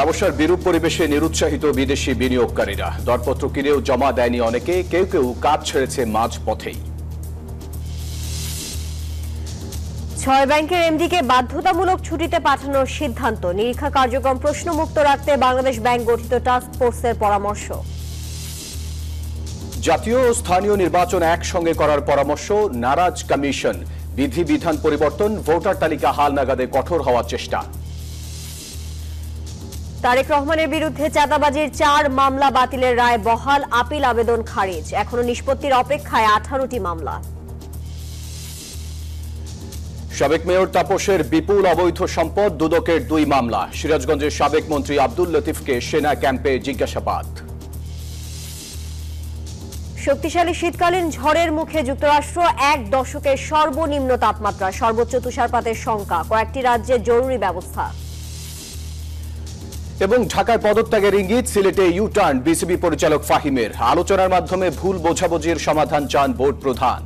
ব্যবসার বিরূপ পরিবেশে নিরুৎসাহিত বিদেশি বিনিয়োগকারীরা। দরপত্র কিনেও জমা দেয়নি অনেকে, কেউ কেউ কাজ ছেড়েছে মাঝ পথেই। 6 ব্যাংকের এমডিকে বাধ্যতামূলক ছুটিতে পাঠানোর সিদ্ধান্ত। নিরীক্ষা কার্যক্রম প্রশ্নমুক্ত রাখতে বাংলাদেশ ব্যাংক গঠিত টাস্ক ফোর্সের পরামর্শ। জাতীয় ও স্থানীয় নির্বাচন একসঙ্গে করার পরামর্শ। নারাজ কমিশন। বিধিবিধান পরিবর্তন, ভোটার তালিকা হালনাগাদে কঠোর হওয়ার চেষ্টা। তারেক রহমানের বিরুদ্ধে চাঁদাবাজির 4 মামলা বাতিলের রায় বহাল, আপিল আবেদন খারিজ। এখনো নিষ্পত্তির অপেক্ষায় 18টি মামলা। সাবেক মেয়র তাপসের বিপুল অবৈধ সম্পদ, দুদকের 2 মামলা। সিরাজগঞ্জের সাবেক মন্ত্রী আব্দুল লতিফকে সেনা ক্যাম্পে জিজ্ঞাসাবাদ। শক্তিশালী শীতকালীন ঝড়ের মুখে যুক্তরাষ্ট্র, 1 দশকের সর্বনিম্ন তাপমাত্রা, সর্বোচ্চ তুষারপাতের শঙ্কা, কয়েকটি রাজ্যে জরুরি ব্যবস্থা। এবং ঢাকায় পদত্যাগের ইঙ্গিত, সিলেটে ইউটার্ন বিসিবি পরিচালক ফাহিমের। আলোচনার মাধ্যমে ভুল বোঝাবুঝির সমাধান চান বোর্ড প্রধান।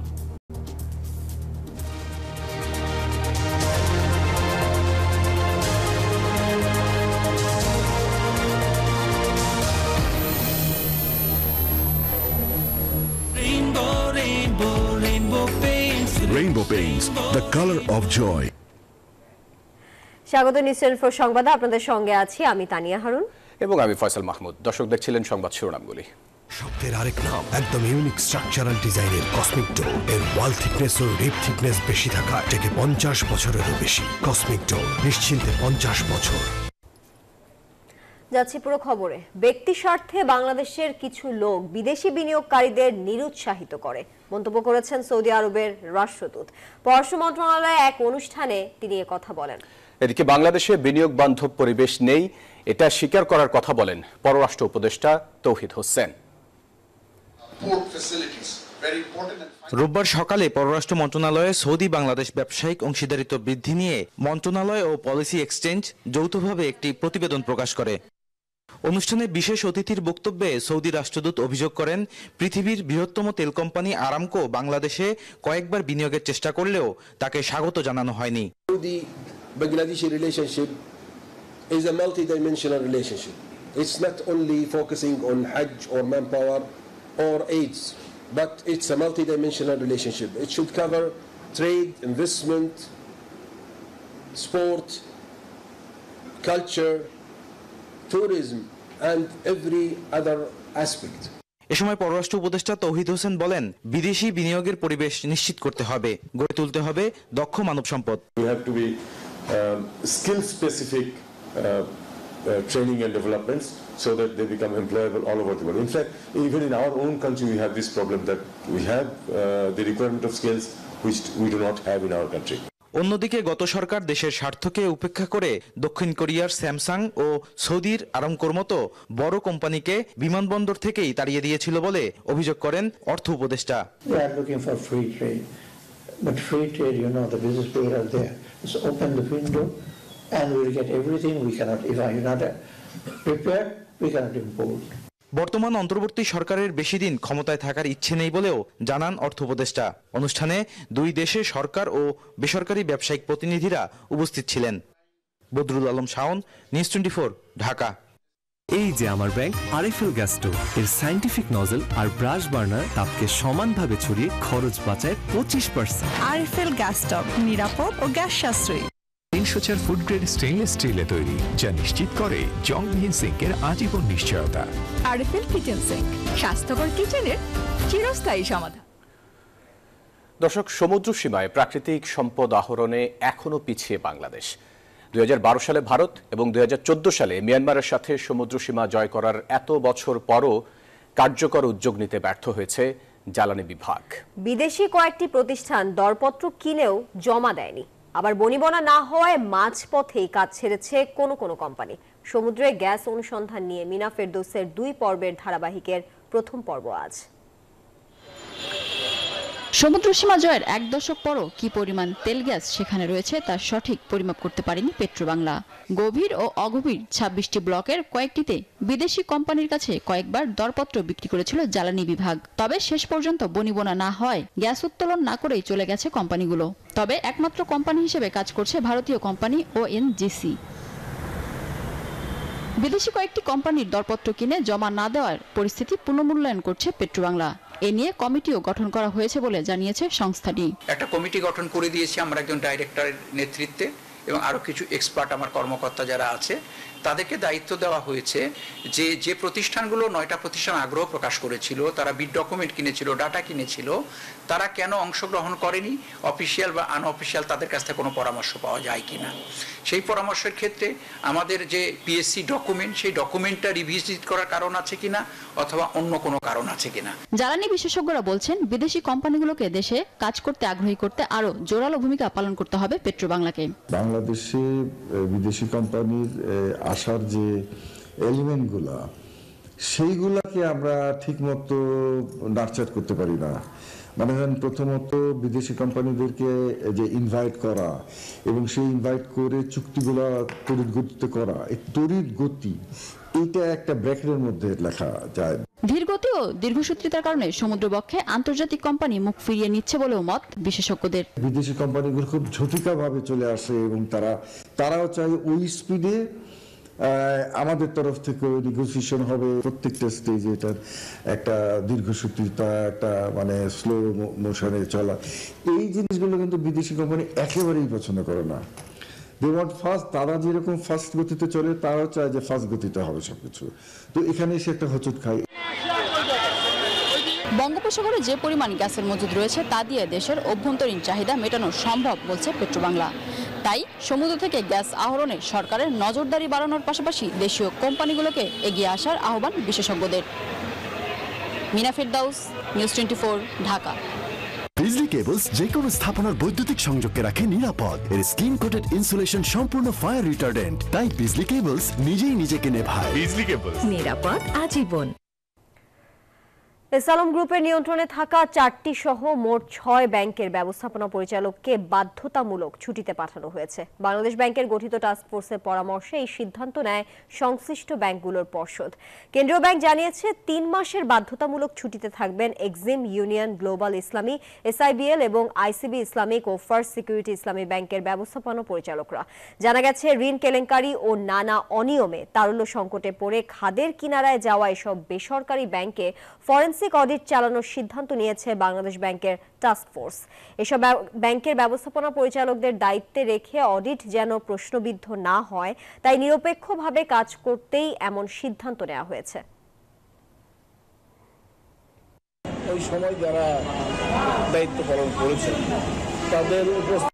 Rainbow Paints, the color of joy. স্বাগত নিউজ 24 সংবাদে আপনাদের সঙ্গে আছি আমি তানিয়া হারুন এবং আমি ফয়সাল মাহমুদ। দর্শক দেখছিলেন সংবাদ শিরোনামগুলি। শব্দের আরেক নাম, একদম ইউনিক স্ট্রাকচারাল ডিজাইনের কসমিক ডোর। এর ওয়াল থিকনেস ও রিপ থিকনেস বেশি থাকা, থেকে 50 বছরেরও বেশি। কসমিক ডোর, নিশ্চিন্তে 50 বছর। যাচ্ছি পুরো খবরে। ব্যক্তি স্বার্থে বাংলাদেশের কিছু লোক বিদেশি বিনিয়োগকারীদের নিরুৎসাহিত করে মন্তব্য করেছেন সৌদি আরবের রাষ্ট্রদূত। পররাষ্ট্র মন্ত্রণালয়ে এক অনুষ্ঠানে তিনি কথা বলেন। এদিকে বাংলাদেশে বিনিয়োগ বান্ধব পরিবেশ নেই, এটা স্বীকার করার কথা বলেন পররাষ্ট্র উপদেষ্টা তৌহিদ হোসেন। রোববার সকালে পররাষ্ট্র মন্ত্রণালয়ে সৌদি বাংলাদেশ ব্যবসায়িক অংশীদারিত্ব বৃদ্ধি নিয়ে মন্ত্রণালয় ও পলিসি এক্সচেঞ্জ যৌথভাবে একটি প্রতিবেদন প্রকাশ করে। অনুষ্ঠানে বিশেষ অতিথির বক্তব্যে সৌদি রাষ্ট্রদূত অভিযোগ করেন, পৃথিবীর বৃহত্তম তেল কোম্পানি আরামকো বাংলাদেশে কয়েকবার বিনিয়োগের চেষ্টা করলেও তাকে স্বাগত জানানো হয়নি। Bangladeshi relationship is a multi-dimensional relationship. It's not only focusing on Hajj or manpower or AIDS, but it's a multi-dimensional relationship. It should cover trade, investment, sport, culture, tourism, and every other aspect. এ সময় পররাষ্ট্র উপদেষ্টা তৌহিদ হোসেন বলেন, বিদেশি বিনিয়োগের পরিবেশ নিশ্চিত করতে হবে, গড়ে তুলতে হবে দক্ষ মানব সম্পদ। We have to be skill specific training and developments so that they become employable all over the world. In fact, even in our own country we have this problem that we have the requirement of skills which we do not have in our country. অন্যদিকে গত সরকার দেশের স্বার্থকে উপেক্ষা করে দক্ষিণ কোরিয়ার Samsung ও সৌদির আরামকোর মতো বড় কোম্পানিকে বিমানবন্দর থেকেই তাড়িয়ে দিয়েছিল বলে অভিযোগ করেন অর্থ উপদেষ্টা। But free trade, you know, the business people are there. So open the window and we'll get everything. We cannot, if you're not prepared, we cannot import. বর্তমান অন্তর্বর্তী সরকারের বেশি দিন ক্ষমতায় থাকার ইচ্ছে নেই বলেও জানান অর্থ উপদেষ্টা। অনুষ্ঠানে 2 দেশে সরকার ও বেসরকারি ব্যবসায়িক প্রতিনিধিরা উপস্থিত ছিলেন। বদরুল আলম শাওন, নিউজ 24, ঢাকা। এই যে আমার ব্যাংক আরএফএল গ্যাস স্টোভ, এর সায়েন্টিফিক নজল আর ব্রাশ বার্নার তাপকে সমানভাবে ছড়িয়ে খরচ বাঁচায় 25%। আরএফএল গ্যাস স্টোভ নিরাপদ ও গ্যাস সাশ্রয়ী। 304 ফুড গ্রেড স্টেইনলেস স্টিলে তৈরি, যা নিশ্চিত করে জংবিহীন সিঙ্কের আজীবন নিশ্চয়তা। আরএফএল কিচেন সিঙ্ক, স্বাস্থ্যকর কিচেনের চিরস্থায়ী সমাধান। দর্শক, সমুদ্র সীমায় প্রাকৃতিক সম্পদ আহরণে এখনো পিছিয়ে বাংলাদেশ। 2012 সালে ভারত এবং 2014 সালে মিয়ানমারের সাথে সমুদ্র সীমা জয় করার এত বছর পরও কার্যকর উদ্যোগ নিতে ব্যর্থ হয়েছে জ্বালানি বিভাগ। বিদেশি কয়েকটি প্রতিষ্ঠান দরপত্র কিনেও জমা দেয়নি, আবার বনিবনা না হওয়ায় মাঝপথেই কাজ ছেড়েছে কোনো কোনো কোম্পানি। সমুদ্রে গ্যাস অনুসন্ধান নিয়ে মিনা ফেরদৌসের 2 পর্বের ধারাবাহিকের প্রথম পর্ব আজ। সমুদ্র সীমা জয়ের 1 দশক পরও কি পরিমাণ তেল গ্যাস সেখানে রয়েছে তার সঠিক পরিমাপ করতে পারেনি পেট্রোবাংলা। গভীর ও অগভীর 26টি ব্লকের কয়েকটিতে বিদেশি কোম্পানির কাছে কয়েকবার দরপত্র বিক্রি করেছিল জ্বালানি বিভাগ। তবে শেষ পর্যন্ত বনিবনা না হয় গ্যাস উত্তোলন না করেই চলে গেছে কোম্পানিগুলো। তবে একমাত্র কোম্পানি হিসেবে কাজ করছে ভারতীয় কোম্পানি ওএনজিসি। বিদেশি কয়েকটি কোম্পানির দরপত্র কিনে জমা না দেওয়ার পরিস্থিতি পুনর্মূল্যায়ন করছে পেট্রোবাংলা। এ নিয়ে কমিটিও গঠন করা হয়েছে বলে জানিয়েছে সংস্থাটি। একটা কমিটি গঠন করে দিয়েছি আমরা একজন ডাইরেক্টরের নেতৃত্বে, এবং আরো কিছু এক্সপার্ট আমার কর্মকর্তা যারা আছে তাদেরকে দায়িত্ব দেওয়া হয়েছে যে প্রতিষ্ঠানগুলো 9টা প্রতিষ্ঠান আগ্রহ প্রকাশ করেছিল, তারা বিড ডকুমেন্ট কিনেছিল, ডাটা কিনেছিল, তারা কেন অংশগ্রহণ করেনি, অফিসিয়াল বা আনঅফিসিয়াল তাদের কাছ থেকে কোনো পরামর্শ পাওয়া যায় কিনা। সেই পরামর্শের ক্ষেত্রে আমাদের যে পিএসসি ডকুমেন্ট, সেই ডকুমেন্টটা রিভিজিট করার কারণ আছে কিনা অথবা অন্য কোনো কারণ আছে কিনা। জ্বালানি বিশেষজ্ঞরা বলছেন, বিদেশি কোম্পানিগুলোকে দেশে কাজ করতে আগ্রহী করতে আরো জোরালো ভূমিকা পালন করতে হবে পেট্রোবাংলাকে। বাংলাদেশে বিদেশি কোম্পানির আসার যে এলিমেন্টগুলা, সেইগুলাকে আমরা ঠিকমতো নার্চার করতে পারি না। মানে প্রথমত বিদেশি কোম্পানিদেরকে যে ইনভাইট করা এবং সেই ইনভাইট করে চুক্তিগুলা তড়িৎ গতিতে করা, এই তড়িৎ গতি এটা একটা ব্র্যাকেটের মধ্যে লেখা যায়। ধীরগতি ও দীর্ঘসূত্রিতার কারণে সমুদ্রবক্ষে আন্তর্জাতিক কোম্পানি মুখ ফিরিয়ে নিচ্ছে বলেও মত বিশেষজ্ঞদের। বিদেশি কোম্পানিগুলো খুব ঝটিকাভাবে চলে আসে এবং তারাও চায় ওই স্পিডে আমাদের তরফ থেকে নেগোসিয়েশন হবে। প্রত্যেকটা স্টেজে এটার একটা দীর্ঘসূত্রিতা, একটা মানে স্লো মোশনে চলা, এই জিনিসগুলো কিন্তু বিদেশি কোম্পানি একেবারেই পছন্দ করে না। দে ওয়ান্ট ফাস্ট, তারা যেরকম ফাস্ট গতিতে চলে তারাও চায় যে ফাস্ট গতিতে হবে সবকিছু। তো এখানে এসে একটা হোঁচট খায়। বঙ্গোপসাগরে যে পরিমাণ গ্যাসের মজুদ রয়েছে তা দিয়ে দেশের অভ্যন্তরীণ চাহিদা মেটানো সম্ভব বলছে পেট্রোবাংলা। তাই সমুদ্র থেকে গ্যাস আহরণে সরকারের নজরদারি বাড়ানোর পাশাপাশি দেশীয় কোম্পানিগুলোকে এগিয়ে আসার আহ্বান বিশেষজ্ঞদের। মিনা ফেরদাউস, নিউজ 24, ঢাকা। বিজলি কেবলস যে কোনো স্থাপনার বৈদ্যুতিক সংযোগকে রাখে নিরাপদ। এর স্কিন কোটেড ইনসুলেশন সম্পূর্ণ ফায়ার রিটার্ডেন্ট, তাই বিজলি কেবলস নিজেই নিজেকে নেভায়। বিজলি কেবলস, নিরাপদ আজীবন। এসালম গ্রুপের নিয়ন্ত্রণে থাকা 4টি সহ মোট 6 ব্যাংকের ব্যবস্থাপনা পরিচালককে বাধ্যতামূলক ছুটিতে পাঠানো হয়েছে। বাংলাদেশ ব্যাংকের গঠিত টাস্কফোর্সের পরামর্শে এই সিদ্ধান্ত নেয় সংশ্লিষ্ট ব্যাংকগুলোর পর্ষদ। কেন্দ্রীয় ব্যাংক জানিয়েছে 3 মাসের বাধ্যতামূলক ছুটিতে থাকবেন এক্সিম, ইউনিয়ন, গ্লোবাল ইসলামী, এসআইবিএল এবং আইসিবি ইসলামিক ও ফার্স্ট সিকিউরিটি ইসলামী ব্যাংকের ব্যবস্থাপনা পরিচালকরা। জানা গেছে, ঋণ কেলেঙ্কারি ও নানা অনিয়মে তারল্য সংকটে পড়ে খাদের কিনারায় যাওয়া এসব বেসরকারি ব্যাংকে ফরেনসিক অডিট চালানোর সিদ্ধান্ত নিয়েছে বাংলাদেশ ব্যাংকের টাস্কফোর্স। এসব ব্যাংকের ব্যবস্থাপনা পরিচালকদের দায়িত্বে রেখে অডিট যেন প্রশ্নবিদ্ধ না হয়, তাই নিরপেক্ষভাবে কাজ করতেই এমন সিদ্ধান্ত নেওয়া হয়েছে। ওই সময় যারা দায়িত্ব পালন করেছেন তাদের উপস্থিতি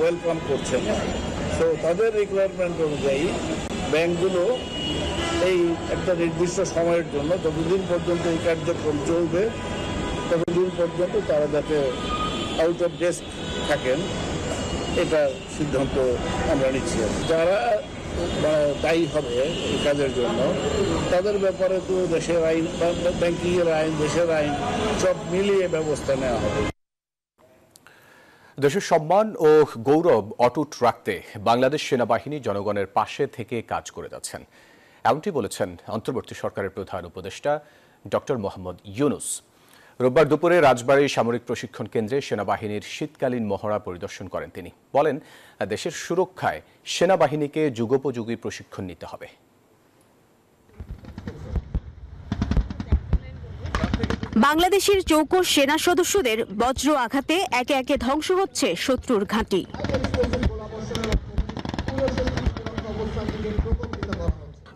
ওয়েলকাম করছেন। তো তাদের রিকোয়ারমেন্ট অনুযায়ী ব্যাংকগুলো এই একটা নির্দিষ্ট সময়ের জন্য যতদিন পর্যন্ত এই কার্যক্রম চলবে ততদিন পর্যন্ত তারা যাতে আউট অফ ডেস্ক থাকেন, এটা সিদ্ধান্ত আমরা নিচ্ছি। যারা দায়ী হবে এই কাজের জন্য তাদের ব্যাপারে তো দেশের আইন, ব্যাংকিংয়ের আইন, দেশের আইন সব মিলিয়ে ব্যবস্থা নেওয়া হবে। দেশের সম্মান ও গৌরব অটুট রাখতে বাংলাদেশ সেনাবাহিনী জনগণের পাশে থেকে কাজ করে যাচ্ছেন, এমনটি বলেছেন অন্তর্বর্তী সরকারের প্রধান উপদেষ্টা ডক্টর মোহাম্মদ ইউনুস। রোববার দুপুরে রাজবাড়ী সামরিক প্রশিক্ষণ কেন্দ্রে সেনাবাহিনীর শীতকালীন মহড়া পরিদর্শন করেন তিনি। বলেন, দেশের সুরক্ষায় সেনাবাহিনীকে যুগোপযোগী প্রশিক্ষণ নিতে হবে। বাংলাদেশের চৌকস সেনা সদস্যদের বজ্র আঘাতে একে একে ধ্বংস হচ্ছে শত্রুর ঘাঁটি।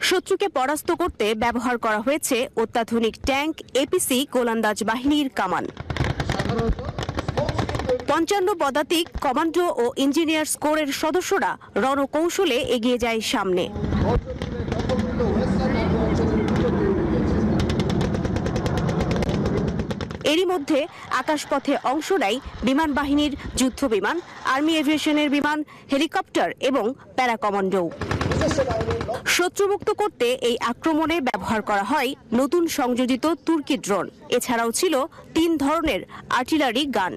শত্রুকে পরাস্ত করতে ব্যবহার করা হয়েছে অত্যাধুনিক ট্যাঙ্ক, এপিসি, গোলন্দাজ বাহিনীর কামান। 55 পদাতিক, কমান্ডো ও ইঞ্জিনিয়ার্স কোরের সদস্যরা রণকৌশলে এগিয়ে যায় সামনে। এরই মধ্যে আকাশপথে অংশ নেয় বিমান বাহিনীর যুদ্ধ বিমান, আর্মি এভিয়েশনের বিমান, হেলিকপ্টার এবং প্যারা কমান্ডো। শত্রুমুক্ত করতে এই আক্রমণে ব্যবহার করা হয় নতুন সংযোজিত তুর্কি ড্রোন। এছাড়াও ছিল 3 ধরনের আর্টিলারি গান।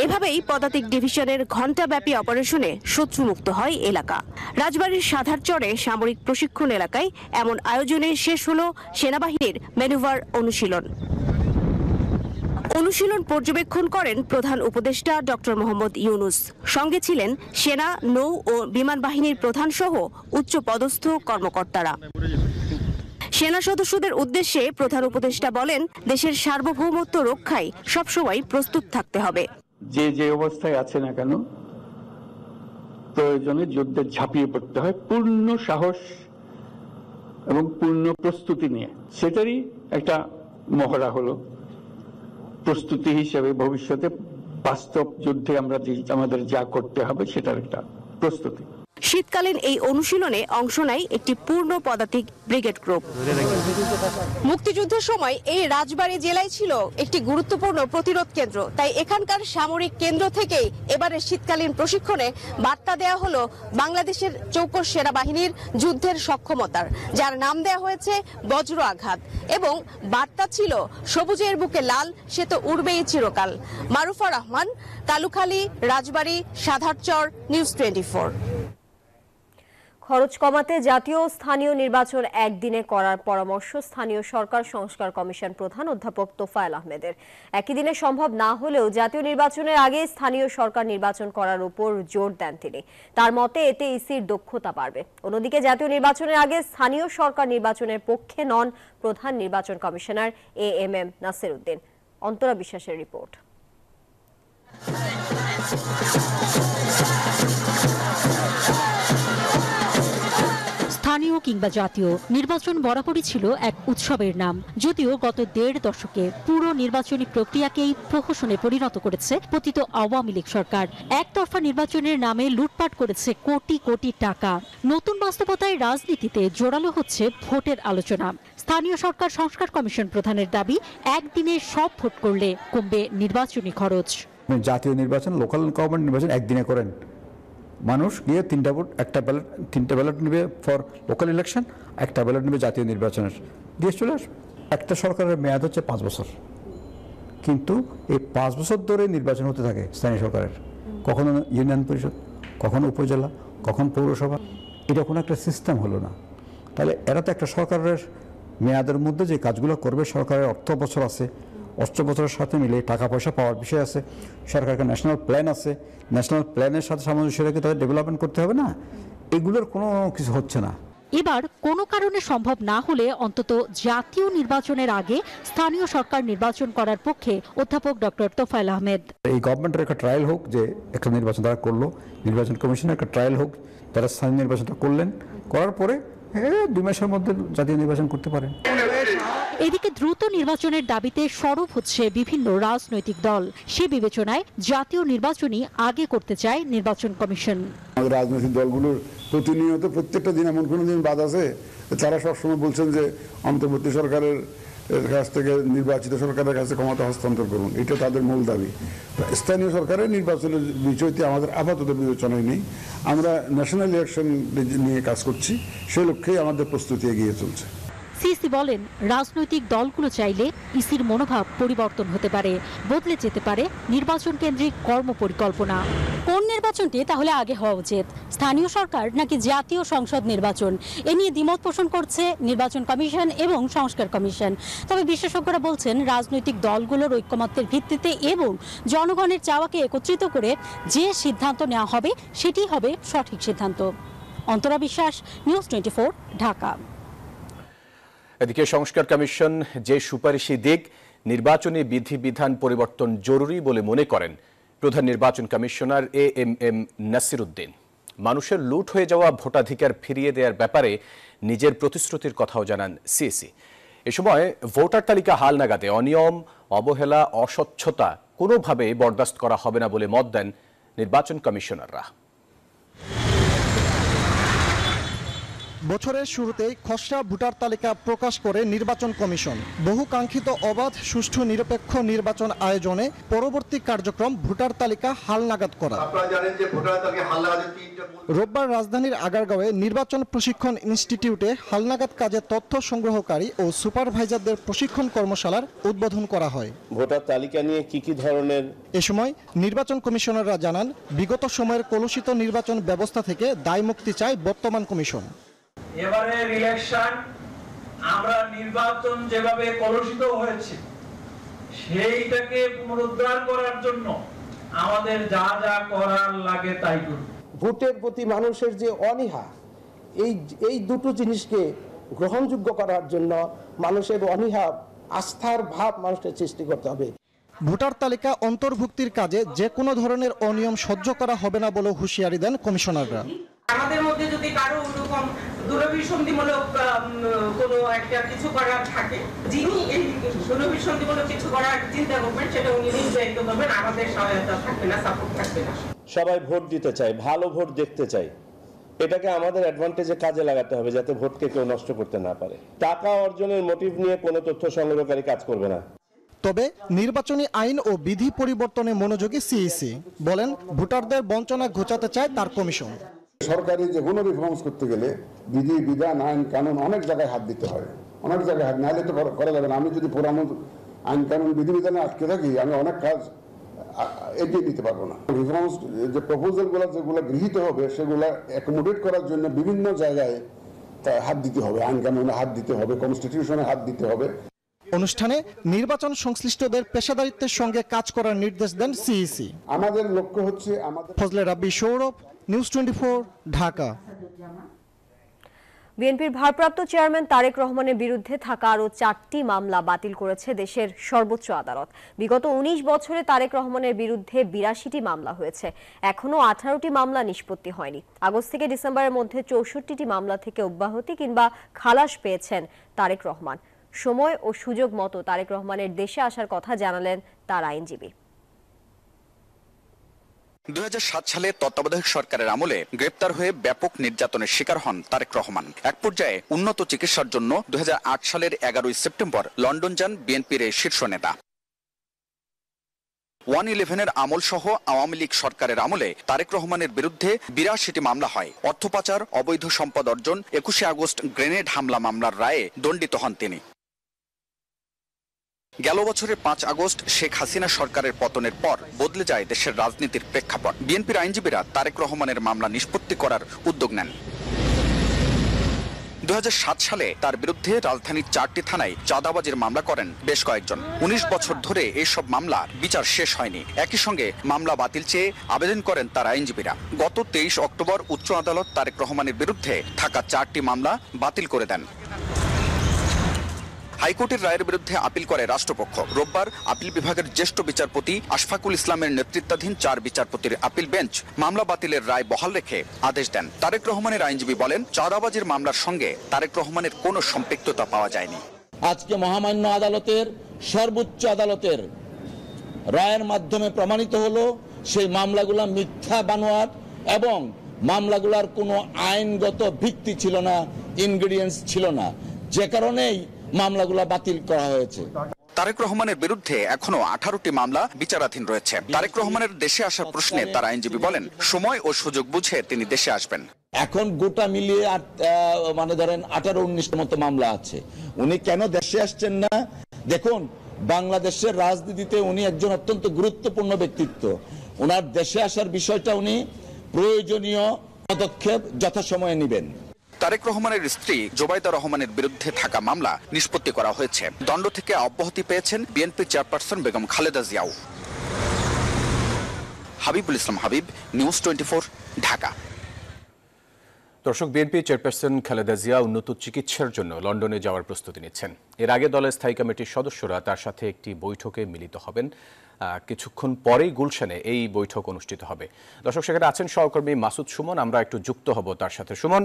এভাবেই পদাতিক ডিভিশনের ঘণ্টাব্যাপী অপারেশনে শত্রুমুক্ত হয় এলাকা। রাজবাড়ীর সাধারচরে সামরিক প্রশিক্ষণ এলাকায় এমন আয়োজনে শেষ হল সেনাবাহিনীর ম্যানুভার অনুশীলন। অনুশীলন পর্যবেক্ষণ করেন প্রধান উপদেষ্টা ডক্টর মোহাম্মদ ইউনুস। সঙ্গে ছিলেন সেনা, নৌ ও বিমান বাহিনীর প্রধান সহ উচ্চ পদস্থ কর্মকর্তারা। সেনা সদস্যদের উদ্দেশ্যে প্রধান উপদেষ্টা বলেন, দেশের সার্বভৌমত্ব রক্ষায় সবসময় প্রস্তুত থাকতে হবে। যে অবস্থায় আছে না কেন, প্রয়োজনে যুদ্ধে ঝাঁপিয়ে পড়তে হয় পূর্ণ সাহস এবং পূর্ণ প্রস্তুতি নিয়ে। সেটারই একটা মহড়া হলো প্রস্তুতি হিসেবে ভবিষ্যতে বাস্তব যুদ্ধে আমরা আমাদের যা করতে হবে সেটার একটা প্রস্তুতি। শীতকালীন এই অনুশীলনে অংশ নেয় একটি পূর্ণ পদাতিক ব্রিগেড গ্রুপ। মুক্তিযুদ্ধের সময় এই রাজবাড়ী জেলায় ছিল একটি গুরুত্বপূর্ণ প্রতিরোধ কেন্দ্র, তাই এখানকার সামরিক কেন্দ্র থেকেই এবারে শীতকালীন প্রশিক্ষণে বার্তা দেওয়া হলো বাংলাদেশের চৌকস সেনাবাহিনীর যুদ্ধের সক্ষমতার, যার নাম দেওয়া হয়েছে বজ্র আঘাত, এবং বার্তা ছিল সবুজের বুকে লাল, সে তো উড়বেই চিরকাল। মারুফা রহমান, কালুখালী, রাজবাড়ী, সাধারচর, নিউজ 24। খরচ কমাতে জাতীয় ও স্থানীয় নির্বাচন একদিনে করার পরামর্শ স্থানীয় সরকার সংস্কার কমিশন প্রধান অধ্যাপক তোফায়েল আহমেদের। একই দিনে সম্ভব না হলেও জাতীয় নির্বাচনের আগে স্থানীয় সরকার নির্বাচন করার উপর জোর দেন তিনি। তার মতে এতে ইসির দক্ষতা বাড়বে। অন্যদিকে জাতীয় নির্বাচনের আগে স্থানীয় সরকার নির্বাচনের পক্ষে নন প্রধান নির্বাচন কমিশনার AMM নাসির উদ্দিন। অন্তরা বিশ্বাসের রিপোর্ট। স্থানীয় কিংবা জাতীয় নির্বাচন বরাবরই ছিল এক উৎসবের নাম, যদিও গত 1.5 দশকে পুরো নির্বাচনী প্রক্রিয়াকেই প্রহসনে পরিণত করেছে পতিত আওয়ামী লীগ সরকার। একতরফা নির্বাচনের নামে লুটপাট করেছে কোটি কোটি টাকা। নতুন বাস্তবতায় রাজনীতিতে জোরালো হচ্ছে ভোটের আলোচনা। স্থানীয় সরকার সংস্কার কমিশন প্রধানের দাবি, একদিনে সব ভোট করলে কমবে নির্বাচনী খরচ। জাতীয় নির্বাচন, লোকাল গভর্নমেন্ট নির্বাচন একদিনে করেন, মানুষ গিয়ে তিনটা ব্যালট নেবে ফর লোকাল ইলেকশন, একটা ব্যালট নেবে জাতীয় নির্বাচনের, দিয়ে চলে আসবে। একটা সরকারের মেয়াদ হচ্ছে 5 বছর, কিন্তু এই 5 বছর ধরে নির্বাচন হতে থাকে স্থানীয় সরকারের। কখনো ইউনিয়ন পরিষদ, কখনো উপজেলা, কখন পৌরসভা। এটা কোনো একটা সিস্টেম হলো না। তাহলে এরা তো একটা সরকারের মেয়াদের মধ্যে যে কাজগুলো করবে, সরকারের অর্থ বছর আছে, অর্থ বছরের সাথে মিলে টাকা পয়সা পাওয়ার বিষয় আছে, সরকারের ন্যাশনাল প্ল্যান আছে, ন্যাশনাল প্ল্যানের সাথে সামঞ্জস্য রেখে তাদের ডেভেলপমেন্ট করতে হবে না। এগুলোর কোনো কিছু হচ্ছে না। এবার কোনো কারণে সম্ভব না হলে অন্তত জাতীয় নির্বাচনের আগে স্থানীয় সরকার নির্বাচন করার পক্ষে অধ্যাপক ডক্টর তোফায়েল আহমেদ। এই গভর্নমেন্টের একটা ট্রায়াল হোক, যে একটা নির্বাচন তারা করলো, নির্বাচন কমিশনের একটা ট্রায়াল হোক, তারা স্থানীয় নির্বাচনটা করলেন, করার পরে 2 মাসের মধ্যে জাতীয় নির্বাচন করতে পারেন। এদিকে দ্রুত নির্বাচনের দাবিতে সরব হচ্ছে বিভিন্ন রাজনৈতিক দল। সে বিবেচনায় জাতীয় নির্বাচনই আগে করতে চায় নির্বাচন কমিশন। আমাদের রাজনৈতিক দলগুলোর প্রতিনিয়ত প্রত্যেকটা দিন এমন কোনো দিন বাদ আছে, তারা সবসময় বলছেন যে অন্তর্বর্তী সরকারের কাছ থেকে নির্বাচিত সরকারের কাছে ক্ষমতা হস্তান্তর করুন, এটা তাদের মূল দাবি। স্থানীয় সরকারের নির্বাচনের বিষয়টি আমাদের আপাতত বিবেচনায় নেই। আমরা ন্যাশনাল ইলেকশন নিয়ে কাজ করছি, সেই লক্ষ্যেই আমাদের প্রস্তুতি এগিয়ে চলছে। সিসি বলেন, রাজনৈতিক দলগুলো চাইলে ইসির মনোভাব পরিবর্তন হতে পারে, বদলে যেতে পারে নির্বাচন কেন্দ্রিক কর্মপরিকল্পনা। কোন নির্বাচনটি তাহলে আগে হওয়া উচিত, স্থানীয় সরকার নাকি জাতীয় সংসদ নির্বাচন? এ নিয়ে দ্বিমত পোষণ করছে নির্বাচন কমিশন এবং সংস্কার কমিশন। তবে বিশেষজ্ঞরা বলছেন, রাজনৈতিক দলগুলোর ঐক্যমত্যের ভিত্তিতে এবং জনগণের চাওয়াকে একত্রিত করে যে সিদ্ধান্ত নেওয়া হবে সেটি হবে সঠিক সিদ্ধান্ত। অন্তরা বিশ্বাস, নিউজ 24, ঢাকা। এদিকে সংস্কার কমিশন যে সুপারিশই দিক, নির্বাচনী বিধিবিধান পরিবর্তন জরুরি বলে মনে করেন প্রধান নির্বাচন কমিশনার AMM নাসির উদ্দিন। মানুষের লুট হয়ে যাওয়া ভোটাধিকার ফিরিয়ে দেওয়ার ব্যাপারে নিজের প্রতিশ্রুতির কথাও জানান সিএসি। এ সময় ভোটার তালিকা হালনাগাদে অনিয়ম, অবহেলা, অস্বচ্ছতা কোনোভাবে বরদাস্ত করা হবে না বলে মত দেন নির্বাচন কমিশনাররা। বছরের শুরুতেই খসড়া ভোটার তালিকা প্রকাশ করে নির্বাচন কমিশন। বহু কাঙ্ক্ষিত অবাধ, সুষ্ঠু, নিরপেক্ষ নির্বাচন আয়োজনে পরবর্তী কার্যক্রম ভোটার তালিকা হালনাগাদ করা। রোববার রাজধানীর আগারগাঁওয়ে নির্বাচন প্রশিক্ষণ ইনস্টিটিউটে হালনাগাদ কাজে তথ্য সংগ্রহকারী ও সুপারভাইজারদের প্রশিক্ষণ কর্মশালার উদ্বোধন করা হয়। ভোটার তালিকা নিয়ে কি ধরনের এ সময় নির্বাচন কমিশনাররা জানান, বিগত সময়ের কলুষিত নির্বাচন ব্যবস্থা থেকে দায়মুক্তি চায় বর্তমান কমিশন। এবারের ইলেকশন আমরা নির্বাচন যেভাবে কলুষিত হয়েছে সেইটাকে পুনরুদ্ধার করার জন্য আমাদের যা যা করার লাগে তাই করব। ভোটের প্রতি মানুষের যে অনীহা, এই দুটো জিনিসকে গ্রহণযোগ্য করার জন্য মানুষের অনীহা, আস্থার ভাব মানুষের সৃষ্টি করতে হবে। ভোটার তালিকা অন্তর্ভুক্তির কাজে যে কোনো ধরনের অনিয়ম সহ্য করা হবে না বলে হুঁশিয়ারি দেন কমিশনাররা। আমাদের মধ্যে যদি কারো ওরকম দুরভিসন্ধিমূলক কোনো একটা কিছু করার থাকে, যিনি এই দুরভিসন্ধিমূলক কিছু করার চিন্তা করবেন সেটা উনি নির্ধারিত করবেন, আমাদের সহায়তা থাকবে না, সাপোর্ট থাকবে না। সবাই ভোট দিতে চায়, ভালো ভোট দেখতে চাই, এটাকে আমাদের অ্যাডভান্টেজে কাজে লাগাতে হবে যাতে ভোটকে কেউ নষ্ট করতে না পারে। টাকা অর্জনের মোটিভ নিয়ে কোনো তথ্য সংগ্রহকারী কাজ করবে না। তবে নির্বাচনী আইন ও বিধি পরিবর্তনে মনোযোগী সিইসি বলেন, ভোটারদের বঞ্চনা ঘোচাতে চায় তার কমিশন। সরকারি যে কোনো রিফর্মস করতে গেলে বিধি বিধান আইন কানুন অনেক জায়গায় হাত দিতে হয়, অনেক জায়গায় হাত নাহলে তো করা যাবে না। আমি যদি পুরানো আইন কানুন বিধিবিধানে আটকে থাকি, আমি অনেক কাজ এগিয়ে নিতে পারবো না। রিফর্মস যে প্রপোজালগুলো যেগুলো গৃহীত হবে সেগুলো অ্যাকোমোডেট করার জন্য বিভিন্ন জায়গায় হাত দিতে হবে, আইন কানুনে হাত দিতে হবে, কনস্টিটিউশনে হাত দিতে হবে। অনুষ্ঠানে নির্বাচন সংশ্লিষ্টদের পেশাদারিত্বের সঙ্গে কাজ করার নির্দেশ দেন সিইসি। আমাদের লক্ষ্য হচ্ছে ফজলে রাব্বি, সৌরভ, নিউজ 24, ঢাকা। বিএনপির ভারপ্রাপ্ত চেয়ারম্যান তারেক রহমানের বিরুদ্ধে থাকা আরও 4টি মামলা বাতিল করেছে দেশের সর্বোচ্চ আদালত। বিগত 19 বছরে তারেক রহমানের বিরুদ্ধে 82টি মামলা হয়েছে, এখনও 18টি মামলা নিষ্পত্তি হয়নি। আগস্ট থেকে ডিসেম্বরের মধ্যে 64টি মামলা থেকে অব্যাহতি কিংবা খালাস পেয়েছেন তারেক রহমান। সময় ও সুযোগ মতো তারেক রহমানের দেশে আসার কথা জানালেন তার আইনজীবী। 2007 সালে তত্ত্বাবধায়ক সরকারের আমলে গ্রেপ্তার হয়ে ব্যাপক নির্যাতনের শিকার হন তারেক রহমান। এক পর্যায়ে উন্নত চিকিৎসার জন্য 2008 সালের 11 সেপ্টেম্বর লন্ডন যান বিএনপির এই শীর্ষ নেতা। 111-এর আমল সহ আওয়ামী লীগ সরকারের আমলে তারেক রহমানের বিরুদ্ধে 82টি মামলা হয়। অর্থ পাচার, অবৈধ সম্পদ অর্জন, 21 আগস্ট গ্রেনেড হামলা মামলার রায়ে দণ্ডিত হন তিনি। গেল বছরের 5 আগস্ট শেখ হাসিনা সরকারের পতনের পর বদলে যায় দেশের রাজনীতির প্রেক্ষাপট। বিএনপির আইনজীবীরা তারেক রহমানের মামলা নিষ্পত্তি করার উদ্যোগ নেন। 2007 সালে তার বিরুদ্ধে রাজধানীর 4টি থানায় চাঁদাবাজির মামলা করেন বেশ কয়েকজন। 19 বছর ধরে এইসব মামলার বিচার শেষ হয়নি। একই সঙ্গে মামলা বাতিল চেয়ে আবেদন করেন তার আইনজীবীরা। গত 23 অক্টোবর উচ্চ আদালত তারেক রহমানের বিরুদ্ধে থাকা 4টি মামলা বাতিল করে দেন। হাইকোর্টের রায়ের বিরুদ্ধে আপিল করে রাষ্ট্রপক্ষ। রোববার আপিল বিভাগের জ্যেষ্ঠ বিচারপতি আশফাকুল ইসলামের নেতৃত্বাধীন 4 বিচারপতির আপিল বেঞ্চ মামলা বাতিলের রায় বহাল রেখে আদেশ দেন। তারেক রহমানের আইনজীবী বলেন, চাঁদাবাজির মামলার সঙ্গে তারেক রহমানের কোনো সম্পৃক্ততা পাওয়া যায়নি। আজকে মহামান্য আদালতের, সর্বোচ্চ আদালতের রায়ের মাধ্যমে প্রমাণিত হলো সেই মামলাগুলো মিথ্যা বানোয়াট এবং মামলাগুলোর কোনো আইনগত ভিত্তি ছিল না, ইনগ্রেডিয়েন্টস ছিল না, যে কারণেই মামলাগুলো বাতিল করা হয়েছে। তারেক রহমানের বিরুদ্ধে এখনো 18টি মামলা বিচারাধীন রয়েছে। তারেক রহমানের দেশে আসার প্রশ্নে তার আইনজীবী বলেন, সময় ও সুযোগ বুঝে তিনি দেশে আসবেন। এখন গোটা মিলিয়ে মানে ধরেন 18-19টার মতো মামলা আছে। উনি কেন দেশে আসছেন না? দেখুন, বাংলাদেশের রাজনীতিতে উনি একজন অত্যন্ত গুরুত্বপূর্ণ ব্যক্তিত্ব। ওনার দেশে আসার বিষয়টা উনি প্রয়োজনীয় পদক্ষেপ যথাসময়ে নেবেন। তারেক রহমানের স্ত্রী জোবাইদা রহমানের বিরুদ্ধে থাকা মামলা নিষ্পত্তি করা হয়েছে। দণ্ড থেকে অব্যাহতি পেয়েছেন বিএনপি চেয়ারপারসন বেগম খালেদা জিয়াও। হাবিবুল ইসলাম হাবিব, নিউজ 24, ঢাকা। দর্শক, বিএনপি চেয়ারপারসন খালেদা জিয়া উন্নত চিকিৎসার জন্য লন্ডনে যাওয়ার প্রস্তুতি নিচ্ছেন। এর আগে দলের স্থায়ী কমিটির সদস্যরা তার সাথে একটি বৈঠকে মিলিত হবেন। কিছুক্ষণ পরেই গুলশানে এই বৈঠক অনুষ্ঠিত হবে। দর্শক, সেখানে আছেন সহকর্মী মাসুদ সুমন, আমরা একটু যুক্ত হব তার সাথে। সুমন,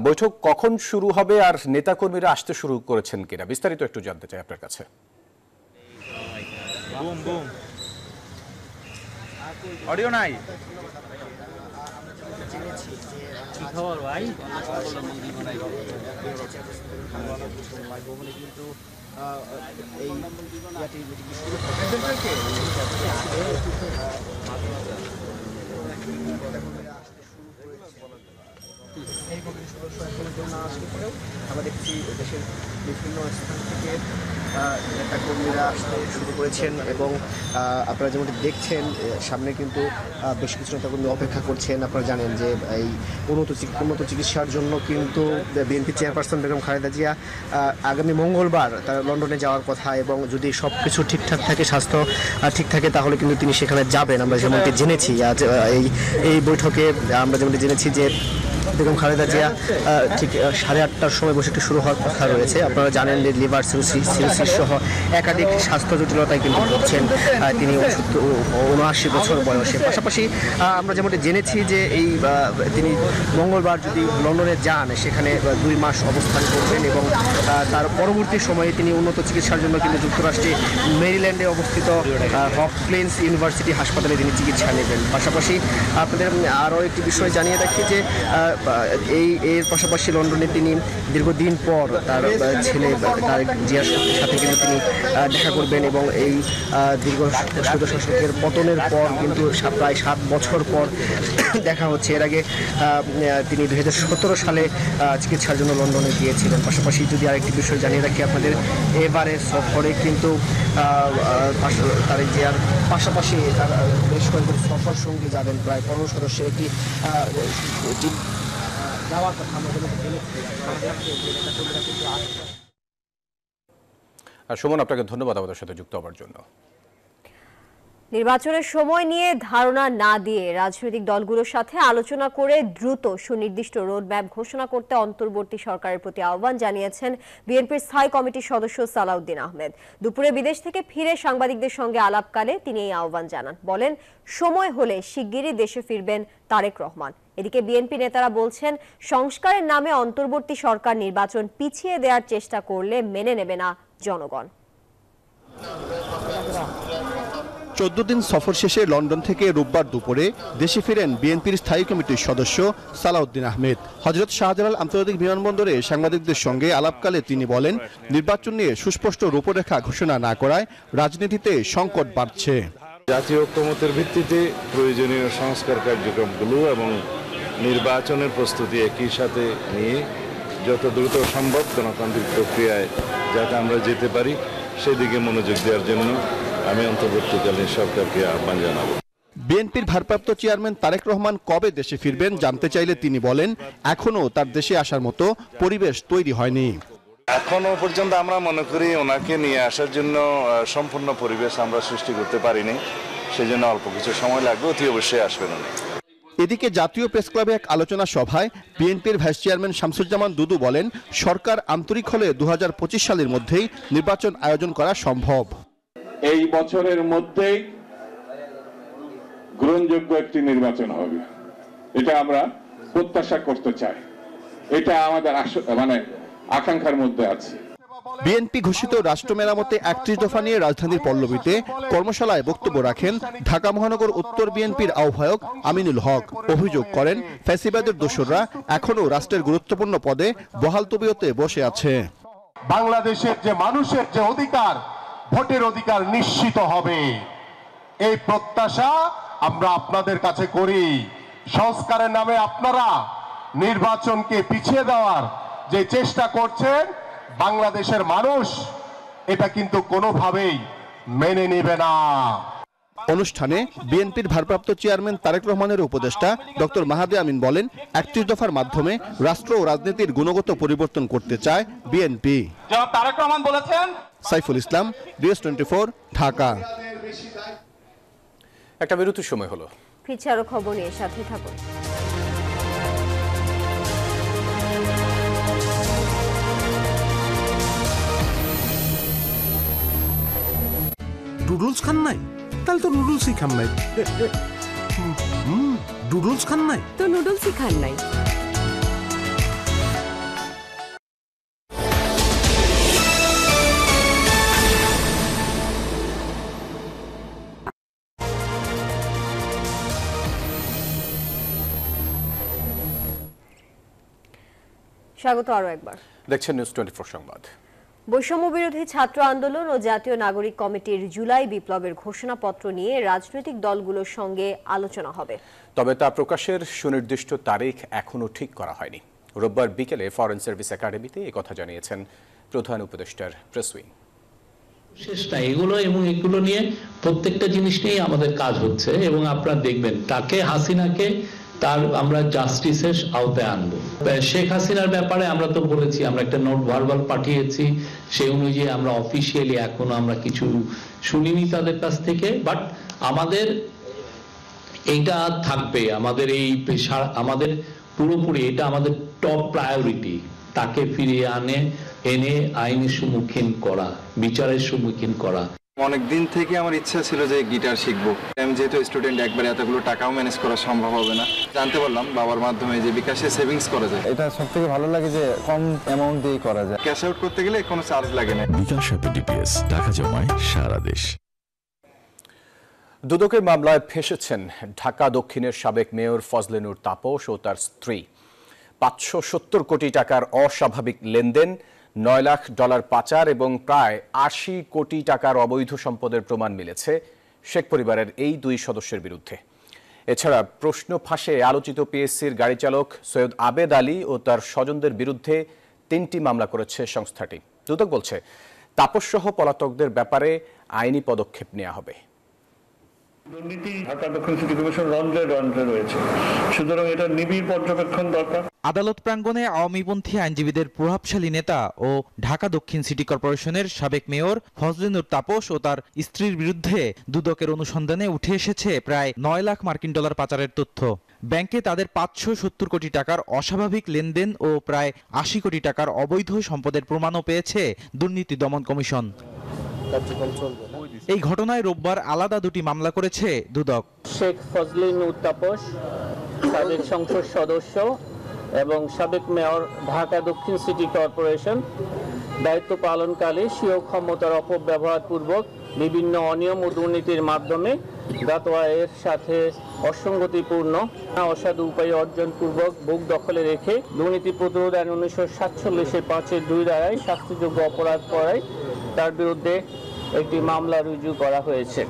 বৈঠক কখন শুরু হবে আর নেতাকর্মীরা আসতে শুরু করেছেন কিনা বিস্তারিত একটু জানতে চাই আপনার কাছে। অডিও নাই। এই কমিটির সদস্য এখনো কেউ না আসলে পরেও আমরা দেখছি দেশের বিভিন্ন স্থান থেকে নেতা কর্মীরা আসতে শুরু করেছেন এবং আপনারা যেমনটি দেখছেন সামনে কিন্তু বেশ কিছু নেতাকর্মী অপেক্ষা করছেন। আপনারা জানেন যে এই উন্নত চিকিৎসার জন্য কিন্তু বিএনপি চেয়ারপারসন বেগম খালেদা জিয়া আগামী মঙ্গলবার তার লন্ডনে যাওয়ার কথা এবং যদি সব কিছু ঠিকঠাক থাকে, স্বাস্থ্য ঠিক থাকে, তাহলে কিন্তু তিনি সেখানে যাবেন। আমরা যেমনটি জেনেছি আজ এই বৈঠকে আমরা যেমনটি জেনেছি যে বেগম খালেদা জিয়া ঠিক 8:30টার সময় বৈঠকটি শুরু হওয়ার কথা রয়েছে। আপনারা জানেন যে লিভার সিরোসিস সহ একাধিক স্বাস্থ্য জটিলতায় কিন্তু ভুগছেন তিনি 79 বছর বয়সে। পাশাপাশি আমরা যেমনটি জেনেছি যে তিনি মঙ্গলবার যদি লন্ডনে যান সেখানে 2 মাস অবস্থান করবেন এবং তার পরবর্তী সময়ে তিনি উন্নত চিকিৎসার জন্য কিন্তু যুক্তরাষ্ট্রে মেরিল্যান্ডে অবস্থিত হপকিন্স ইউনিভার্সিটি হাসপাতালে তিনি চিকিৎসা নেবেন। পাশাপাশি আপনাদের আরও একটি বিষয় জানিয়ে রাখি যে এর পাশাপাশি লন্ডনে তিনি দীর্ঘদিন পর তার ছেলে তারেক জিয়ার সাথে কিন্তু তিনি দেখা করবেন এবং এই দীর্ঘ স্বৈরশাসকের পতনের পর কিন্তু প্রায় 7 বছর পর দেখা হচ্ছে। এর আগে তিনি 2017 সালে চিকিৎসার জন্য লন্ডনে গিয়েছিলেন। পাশাপাশি যদি আরেকটি বিষয় জানিয়ে রাখি আপনাদের, এবারে সফরে কিন্তু তারেক জিয়ার পাশাপাশি বেশ কয়েকজন সফর সঙ্গী যাবেন, প্রায় 15 সদস্যের একটি যাওয়ার কথা আমরা সুমন, আপনাকে ধন্যবাদ আমাদের সাথে যুক্ত হওয়ার জন্য। নির্বাচনের সময় নিয়ে ধারণা না দিয়ে রাজনৈতিক দলগুলোর সাথে আলোচনা করে দ্রুত সুনির্দিষ্ট রোডম্যাপ ঘোষণা করতে অন্তর্বর্তী সরকারের প্রতি আহ্বান জানিয়েছেন বিএনপির স্থায়ী কমিটির সদস্য সালাউদ্দিন আহমেদ। দুপুরে বিদেশ থেকে ফিরে সাংবাদিকদের সঙ্গে আলাপকালে তিনি এই আহ্বান জানান। বলেন, সময় হলে শিগগিরই দেশে ফিরবেন তারেক রহমান। এদিকে বিএনপি নেতারা বলছেন, সংস্কারের নামে অন্তর্বর্তী সরকার নির্বাচন পিছিয়ে দেওয়ার চেষ্টা করলে মেনে নেবে না জনগণ। 14 দিন সফর শেষে লন্ডন থেকে রোববার দুপুরে দেশে ফিরেন বিএনপির স্থায়ী কমিটির সদস্য সালাউদ্দিন আহমেদ। হযরত শাহজালাল আন্তর্জাতিক বিমানবন্দরে সাংবাদিকদের সঙ্গে আলাপকালে তিনি বলেন, নির্বাচন নিয়ে সুস্পষ্ট রূপরেখা ঘোষণা না করায় রাজনীতিতে সংকট বাড়ছে। জাতীয় ঐক্যমতের ভিত্তিতে প্রয়োজনীয় সংস্কার কার্যক্রমগুলো এবং নির্বাচনের প্রস্তুতি একই সাথে নিয়ে যত দ্রুত সম্ভব গণতান্ত্রিক প্রক্রিয়ায় যাতে আমরা যেতে পারি সেদিকে মনোযোগ দেওয়ার জন্য আমি অন্তর্বর্তীকালীন সরকারকে আহ্বান জানাবো। বিএনপির ভারপ্রাপ্ত চেয়ারম্যান তারেক রহমান কবে দেশে ফিরবেন জানতে চাইলে তিনি বলেন, এখনো তার দেশে আসার মতো পরিবেশ তৈরি হয়নি। এখনো পর্যন্ত আমরা মনে করি ওনাকে নিয়ে আসার জন্য সম্পূর্ণ পরিবেশ আমরা সৃষ্টি করতে পারিনি, সেজন্য অল্প কিছু সময় লাগবে, অতি অবশ্যই আসবেন উনি। এদিকে জাতীয় প্রেস ক্লাবে এক আলোচনা সভায় বিএনপির ভাইস চেয়ারম্যান শামসুজ্জামান দুদু বলেন, সরকার আন্তরিক হলে 2025 সালের মধ্যেই নির্বাচন আয়োজন করা সম্ভব। এই বছরের মধ্যেই গ্রহণযোগ্য একটি নির্বাচন হবে, এটা আমরা প্রত্যাশা করতে চাই, এটা আমাদের আকাঙ্ক্ষার মধ্যে আছে। বিএনপি ঘোষিত রাষ্ট্র মেরামতে 31 দফা নিয়ে রাজধানীর পল্লবীতে কর্মশালায় বক্তব্য রাখেন ঢাকা মহানগর উত্তর বিএনপির আহ্বায়ক আমিনুল হক। অভিযোগ করেন, ফ্যাসিবাদের দোসররা এখনো রাষ্ট্রের গুরুত্বপূর্ণ পদে বহাল তবিয়তে বসে আছে। বাংলাদেশের যে মানুষের যে অধিকার, ভোটের অধিকার নিশ্চিত হবে, এই প্রত্যাশা আমরা আপনাদের কাছে করি। সংস্কারের নামে আপনারা নির্বাচনকে পিছিয়ে দেওয়ার যে চেষ্টা করছেন, বাংলাদেশের মানুষ এটা কিন্তু কোনোভাবেই মেনে নেবে না। অনুষ্ঠানে বিএনপির ভারপ্রাপ্ত চেয়ারম্যান তারেক রহমানের উপদেষ্টা ডক্টর মাহাদি আমিন বলেন, 31 দফার মাধ্যমে রাষ্ট্র ও রাজনীতির গুণগত পরিবর্তন করতে চায় বিএনপি। তারেক রহমান বলেছেন। সাইফুল ইসলাম, DS24, ঢাকা। একটা বিরতির সময় হলো, ফিরছে আরো খবর নিয়ে, সাথে থাকুন। নুডলস খান নাই? তাহলে তো নুডলসই খান নাই। নুডলস খান নাই তো নুডলসই খান নাই। স্বাগত আরো একবার। দেখছেন নিউজ 24 সংবাদ। বৈষম্য বিরোধী ছাত্র আন্দোলন ও জাতীয় নাগরিক কমিটির জুলাই বিপ্লবের ঘোষণাপত্র নিয়ে রাজনৈতিক দলগুলোর সঙ্গে আলোচনা হবে, তবে তা প্রকাশের সুনির্দিষ্ট তারিখ এখনো ঠিক করা হয়নি। রোববার বিকেলে ফরেন সার্ভিস একাডেমিতে একথা জানিয়েছেন প্রধান উপদেষ্টার প্রেস উইং। শেষটা এগুলো এবং এগুলো নিয়ে প্রত্যেকটা জিনিস নিয়েই আমাদের কাজ হচ্ছে এবং আপনারা দেখবেন তাকে হাসিনাকে তার আমরা জাস্টিসের আওতায় আনবো। শেখ হাসিনার ব্যাপারে আমরা তো বলেছি, আমরা একটা নোট ভার্বাল পাঠিয়েছি, সেই অনুযায়ী আমরা অফিসিয়ালি এখনো আমরা কিছু শুনিনি তাদের কাছ থেকে, বাট আমাদের এইটা থাকবে, আমাদের এই আমাদের পুরোপুরি এটা আমাদের টপ প্রায়োরিটি, তাকে ফিরিয়ে এনে আইনের সম্মুখীন করা, বিচারের সম্মুখীন করা। অনেক দিন থেকে আমার ইচ্ছা ছিল যে গিটার শিখবো। আমি যেহেতু স্টুডেন্ট, একবারে এতগুলো টাকাও ম্যানেজ করা সম্ভব হবে না। জানতে পারলাম বাবার মাধ্যমে যে বিকাশে সেভিংস করা যায়। এটা সবথেকে ভালো লাগে যে কম অ্যামাউন্ট দিয়ে করা যায়। ক্যাশ আউট করতে গেলে কোনো চার্জ লাগে না। বিকাশ অ্যাপে ডিপিএস, টাকা জমায় সারা দেশ। দুদকের মামলায় ফেঁসেছেন ঢাকা দক্ষিণের সাবেক মেয়র ফজলে নূর তাপস ও তার স্ত্রী। 570 কোটি টাকার অস্বাভাবিক লেনদেন, $9 লাখ পাচার এবং প্রায় 80 কোটি টাকার অবৈধ সম্পদের প্রমাণ মিলেছে শেখ পরিবারের এই দুই সদস্যের বিরুদ্ধে। এছাড়া প্রশ্ন ফাঁসে আলোচিত পিএসসির গাড়ি চালক সৈয়দ আবেদ আলী ও তার স্বজনদের বিরুদ্ধে 3টি মামলা করেছে সংস্থাটি। দুদক বলছে তাপসসহ পলাতকদের ব্যাপারে আইনি পদক্ষেপ নেওয়া হবে। দুর্নীতি ঢাকা দক্ষিণ সিটি কর্পোরেশন রন্ধ্রে রয়েছে, সুতরাং এটা নিবিড় পর্যবেক্ষণ দরকার। আদালত প্রাঙ্গণে আওয়ামীপন্থী আইনজীবীদের প্রভাবশালী নেতা ও ঢাকা দক্ষিণ সিটি কর্পোরেশনের সাবেক মেয়র ফজলে নূর তাপস ও তার স্ত্রীর বিরুদ্ধে দুদকের অনুসন্ধানে উঠে এসেছে প্রায় $9 লাখ পাচারের তথ্য। ব্যাংকে তাদের 570 কোটি টাকার অস্বাভাবিক লেনদেন ও প্রায় 80 কোটি টাকার অবৈধ সম্পদের প্রমাণও পেয়েছে দুর্নীতি দমন কমিশন। এই ঘটনায় রোববার আলাদা দুটি মামলা করেছে দুদক। শেখ ফজলে নূর তাপস, সাবেক সংসদ সদস্য এবং সাবেক মেয়র ঢাকা দক্ষিণ সিটি কর্পোরেশন, দায়িত্ব পালনকালে স্বীয় ক্ষমতার অপব্যবহার পূর্বক বিভিন্ন অনিয়ম ও দুর্নীতির মাধ্যমে জ্ঞাত আয়ের সাথে অসঙ্গতিপূর্ণ অসাধু উপায় অর্জন পূর্বক ভোগ দখলে রেখে দুর্নীতি প্রতিরোধ আইন 1947 5-2 ধারায় শাস্তিযোগ্য অপরাধ করায় তার বিরুদ্ধে একটি মামলা রুজু করা হয়েছে।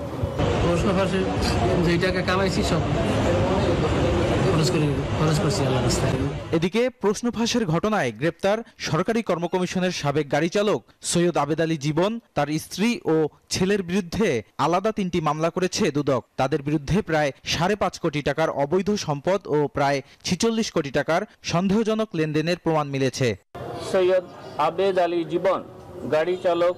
প্রশ্ন ফাঁসে যেই টাকা কামাইছি সব খরচ করছি আল্লাহর রাস্তায়। এদিকে প্রশ্ন ফাঁসের ঘটনায় গ্রেপ্তার সরকারি কর্ম কমিশনের সাবেক গাড়ি চালক সৈয়দ আবেদ আলী জীবন, তার স্ত্রী ও ছেলের বিরুদ্ধে আলাদা 3টি মামলা করেছে দুদক। তাদের বিরুদ্ধে প্রায় 5.5 কোটি টাকার অবৈধ সম্পদ ও প্রায় 46 কোটি টাকার সন্দেহজনক লেনদেনের প্রমাণ মিলেছে। সৈয়দ আবেদ আলী জীবন, গাড়ি চালক,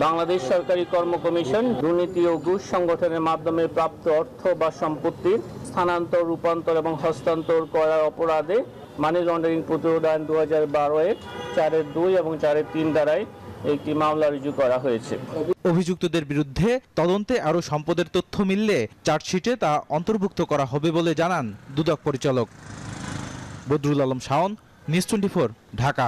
বাংলাদেশ সরকারি কর্ম কমিশন দুর্নীতি ও ঘুষ সংগঠনের মাধ্যমে প্রাপ্ত অর্থ বা সম্পত্তির স্থানান্তর, রূপান্তর এবং হস্তান্তর করার অপরাধে মানি লন্ডারিং প্রতিরোধ আইন 2012-এর 4-2 এবং 4-3 ধারায় একটি মামলা রুজু করা হয়েছে। অভিযুক্তদের বিরুদ্ধে তদন্তে আরও সম্পদের তথ্য মিললে চার্জশিটে তা অন্তর্ভুক্ত করা হবে বলে জানান দুদক পরিচালক। বদরুল আলম শাওন, নিউজ 24, ঢাকা।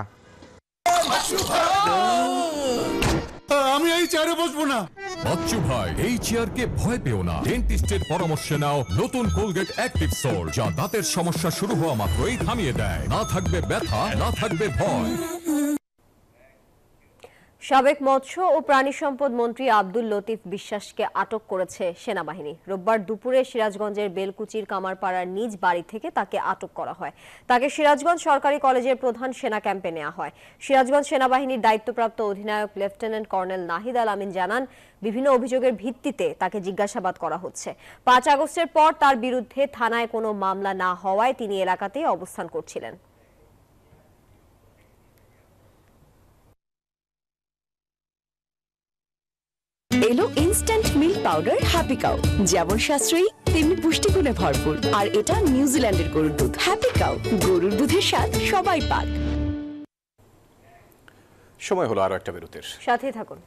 আমি এই চেয়ারে বসবো না। বাচ্চু ভাই, এই চেয়ারকে ভয় পেও না। ডেন্টিস্টের পরামর্শে নাও নতুন কোলগেট অ্যাক্টিভ সোল্ড, যা দাঁতের সমস্যা শুরু হওয়া মাত্রই থামিয়ে দেয়। না থাকবে ব্যথা, না থাকবে ভয়। সাবেক মৎস্য ও প্রাণী সম্পদ মন্ত্রী আব্দুল লতিফ বিশ্বাসকে আটক করেছে সেনাবাহিনী। রোববার দুপুরে সিরাজগঞ্জের বেলকুচির কামারপাড়ার নিজ বাড়ি থেকে তাকে আটক করা হয়। তাকে সিরাজগঞ্জ সরকারি কলেজের প্রধান সেনা ক্যাম্পে নেওয়া হয়। সিরাজগঞ্জ সেনাবাহিনীর দায়িত্বপ্রাপ্ত অধিনায়ক লেফটেন্যান্ট কর্নেল নাহিদ আল আমিন জানান, বিভিন্ন অভিযোগের ভিত্তিতে তাকে জিজ্ঞাসাবাদ করা হচ্ছে। 5 আগস্টের পর তার বিরুদ্ধে থানায় কোনো মামলা না হওয়ায় তিনি এলাকাতেই অবস্থান করছিলেন। এলো instant milk powder happy cow, যেমন সাশ্রয়ী তেমনি পুষ্টিগুণে ভরপুর। আর এটা নিউজিল্যান্ডের গরুর দুধ। হ্যাপি কাউ, গরুর দুধের স্বাদ সবাই পাক। সময় হলো আরো একটা বিরতির, সাথেই থাকুন।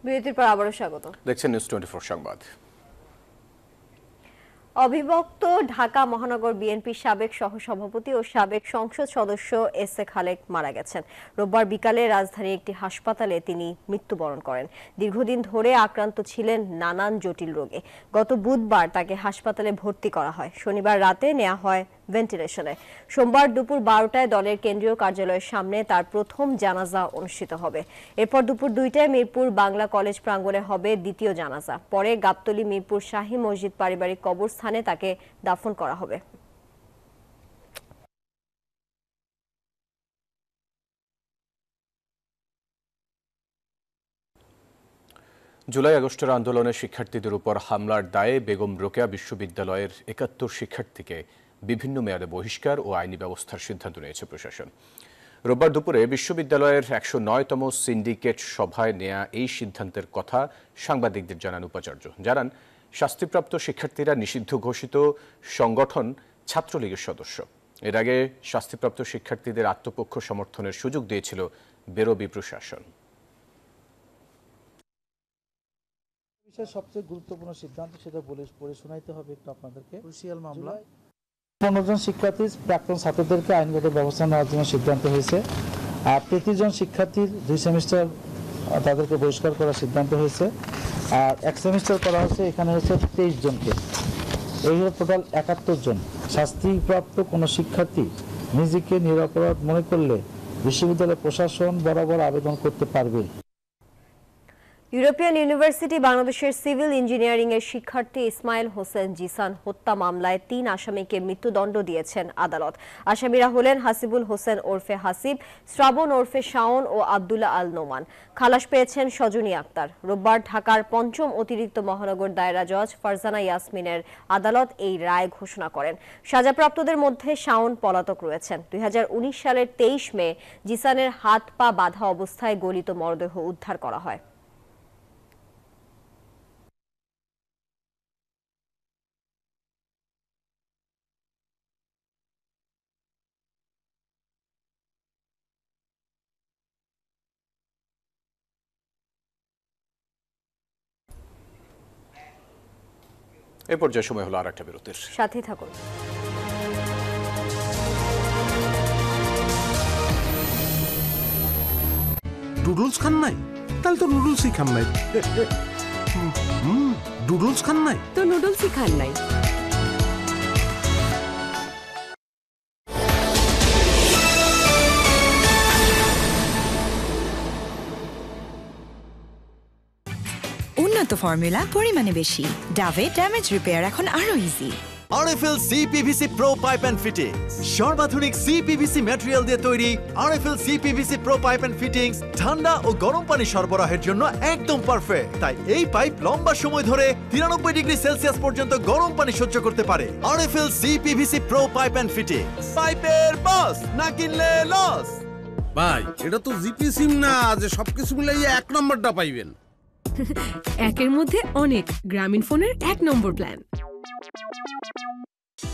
বিরতির পর আবারও স্বাগত। দেখছেন নিউজ 24 সংবাদ। অবিভক্ত ঢাকা মহানগর বিএনপির সাবেক সহসভাপতি ও সাবেক সংসদ সদস্য এস এ খালেক মারা গেছেন। রোববার বিকালে রাজধানীর একটি হাসপাতালে তিনি মৃত্যুবরণ করেন। দীর্ঘদিন ধরে আক্রান্ত ছিলেন নানান জটিল রোগে। গত বুধবার তাকে হাসপাতালে ভর্তি করা হয়। শনিবার রাতে নেওয়া হয় ভেন্টিলেশনে। সোমবার দুপুর 12টায় দলের কেন্দ্রীয় কার্যালয়ের সামনে তার প্রথম জানাজা অনুষ্ঠিত হবে। এরপর দুপুর 2টায় মিরপুর বাংলা কলেজ প্রাঙ্গণে হবে দ্বিতীয় জানাজা। পরে গাবতলী মিরপুর শাহী মসজিদ পারিবারিক কবরস্থানে তাকে দাফন করা হবে। জুলাই আগস্টের আন্দোলনে শিক্ষার্থীদের উপর হামলার দায়ে বেগম রোকেয়া বিশ্ববিদ্যালয়ের 71 শিক্ষার্থীকে বিভিন্ন মেয়াদে বহিষ্কার ও আইনি ব্যবস্থার সিদ্ধান্ত নিয়েছে প্রশাসন। রোববার দুপুরে বিশ্ববিদ্যালয়ের 109তম সিন্ডিকেট সভায় নেয়া এই সিদ্ধান্তের কথা সাংবাদিকদের জানান উপাচার্য। জানান, শাস্তিপ্রাপ্ত শিক্ষার্থীরা নিষিদ্ধ ঘোষিত সংগঠন ছাত্রলীগের সদস্য। এর আগে শাস্তিপ্রাপ্ত শিক্ষার্থীদের আত্মপক্ষ সমর্থনের সুযোগ দিয়েছিল বেরোবি প্রশাসন। সবচেয়ে গুরুত্বপূর্ণ সিদ্ধান্ত সেটা পড়ে শোনাইতে হবে একটু আপনাদেরকে। ক্রুশিয়াল মামলা 15 জন শিক্ষার্থী প্রাক্তন ছাত্রদেরকে আইনগত ব্যবস্থা নেওয়ার জন্য সিদ্ধান্ত হয়েছে। আর 33 জন শিক্ষার্থীর 2 সেমিস্টার তাদেরকে বহিষ্কার করার সিদ্ধান্ত হয়েছে। আর 1 সেমিস্টার করা হয়েছে, এখানে হচ্ছে 23 জনকে। এই হলো টোটাল 71 জন। শাস্তিপ্রাপ্ত কোনো শিক্ষার্থী নিজেকে নিরপরাধ মনে করলে বিশ্ববিদ্যালয় প্রশাসন বরাবর আবেদন করতে পারবে। ইউরোপিয়ান ইউনিভার্সিটি বাংলাদেশের সিভিল ইঞ্জিনিয়ারিং এর শিক্ষার্থী ইসমাইল হোসেন জিসান হত্যা মামলায় 3 আসামিকে মৃত্যুদণ্ড দিয়েছেন আদালত। আসামিরা হলেন হাসিবুল হোসেন ওরফে হাসিব, শ্রাবণ ওরফে শাওন ও আব্দুল্লাহ আল নোমান। খালাস পেয়েছেন সজনী আক্তার। রোববার ঢাকার 5ম অতিরিক্ত মহানগর দায়রা জজ ফারজানা ইয়াসমিনের আদালত এই রায় ঘোষণা করেন। সাজাপ্রাপ্তদের মধ্যে শাওন পলাতক রয়েছেন। 2019 সালের 23 মে জিসানের হাত পা বাঁধা অবস্থায় গলিত মরদেহ উদ্ধার করা হয়। এ পর্যায়ে সময় হলো আরেকটা বিরতির। সাথে থাকুন। নুডলস খান নাই? তাহলে তো নুডলসই খান নাই। নুডলস খান নাই? তো নুডলসই খান নাই। উন্নত ফর্মুলা, পরিমাণে বেশি। ডাভে ড্যামেজ রিপেয়ার এখন আরো easy. RFL CPVC Pro Pipe and Fittings সর্বাধুনিক CPVC material দিয়ে তৈরি RFL CPVC Pro Pipe and Fittings ঠান্ডা ও গরম পানি সরবরাহের জন্য একদম পারফেক্ট। তাই এই পাইপ লম্বা সময় ধরে 93 ডিগ্রি সেলসিয়াস পর্যন্ত গরম পানি সহ্য করতে পারে। RFL CPVC Pro Pipe and Fittings, পাইপের বস, না কিনলে লস। ভাই, এটা তো জিপি সিম না যে সবকিছু মিলাই 1 নম্বরটা পাইবেন। একের মধ্যে অনেক, গ্রামীণ ফোনের 1 নম্বর প্ল্যান।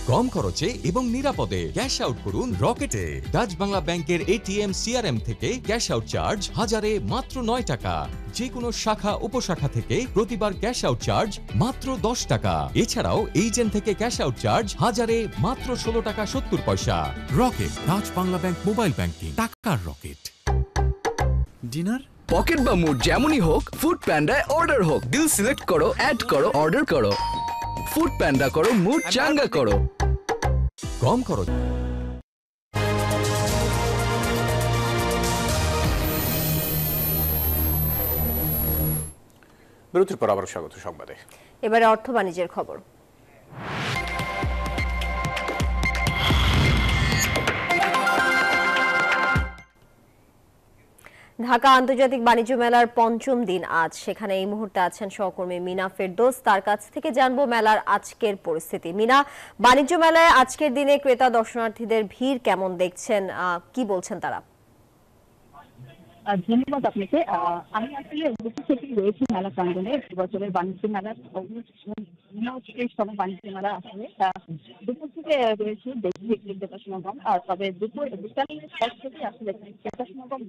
কম খরচে এবং নিরাপদে ক্যাশ আউট করুন রকেটে। ডাচ বাংলা ব্যাংকের এটিএম সিআরএম থেকে ক্যাশ আউট চার্জ হাজারে মাত্র 9 টাকা। যে কোনো শাখা উপশাখা থেকে প্রতিবার ক্যাশ আউট চার্জ মাত্র 10 টাকা। এছাড়াও এজেন্ট থেকে ক্যাশ আউট চার্জ হাজারে মাত্র 16 টাকা 70 পয়সা। Rocket, Dutch Bangla bank mobile banking, টাকার রকেট। ডিনার, পকেট বা মুড যেমনই হোক, ফুড প্যান্ডায় অর্ডার হোক। ডিল সিলেক্ট করো, অ্যাড করো, অর্ডার করো। ফুড প্যান্ডা করো, মুড চাঙ্গা করো। কম খরচ। বিরতির পর আবার স্বাগত সংবাদে। এবারে অর্থ বাণিজ্যের খবর। ঢাকা আন্তর্জাতিক বাণিজ্য মেলার 5ম দিন আজ। সেখানে এই মুহূর্তে আছেন সহকর্মী মিনা ফেরদৌস। তার কাছ থেকে জানবো মেলার আজকের পরিস্থিতি। মিনা, বাণিজ্য মেলায় আজকের দিনে ক্রেতা দর্শনার্থীদের ভিড় কেমন দেখছেন, কি বলছেন তারা? ধন্যবাদ আপনাকে। আমি আসলে উপস্থিত থেকে রয়েছি মেলা প্রাঙ্গণে। বছরের বাণিজ্য মেলার 39তম বাণিজ্য মেলা আসলে দুপুর থেকে রয়েছে দেখি ক্রেতা সমাগম। তবে বিকালের পর থেকে আসলে ক্রেতা সমাগম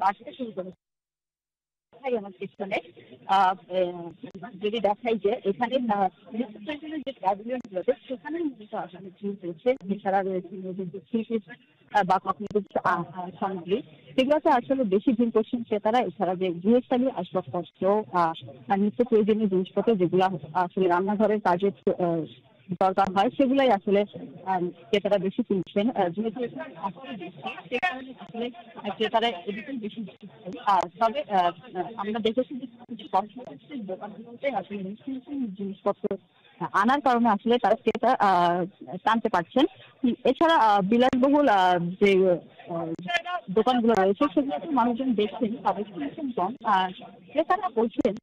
বাড়তে শুরু করেছে। দেখাই আমার পিছনে, যদি দেখাই যে এখানে যে প্যাভিলিয়ন গুলোতে সেখানে মূলত আসলে ভিড় রয়েছে। এছাড়া রয়েছে বা কসমেটিক সামগ্রী, সেগুলোতে আসলে বেশি ভিড় করছেন ক্রেতারা। এছাড়া যে গৃহস্থালী আসবাবপত্র, নিত্য প্রয়োজনীয় জিনিসপত্র যেগুলো আসলে রান্নাঘরের কাজে দরকার হয়, সেগুলাই আসলে ক্রেতারা বেশি কিনছেন। যেহেতু আসলে ক্রেতারা এদিকেই বেশি। আর তবে আমরা দেখেছি যে কিছু কসমেটিক্সের দোকানগুলোতে আসলে জিনিসপত্র আনার কারণে আসলে তারা ক্রেতা টানতে পারছেন। এছাড়া বিলাসবহুল যে দোকানগুলো রয়েছে সেগুলোতে মানুষজন দেখছেন, তাদের কিনছেন কম। আর ক্রেতারা বলছেন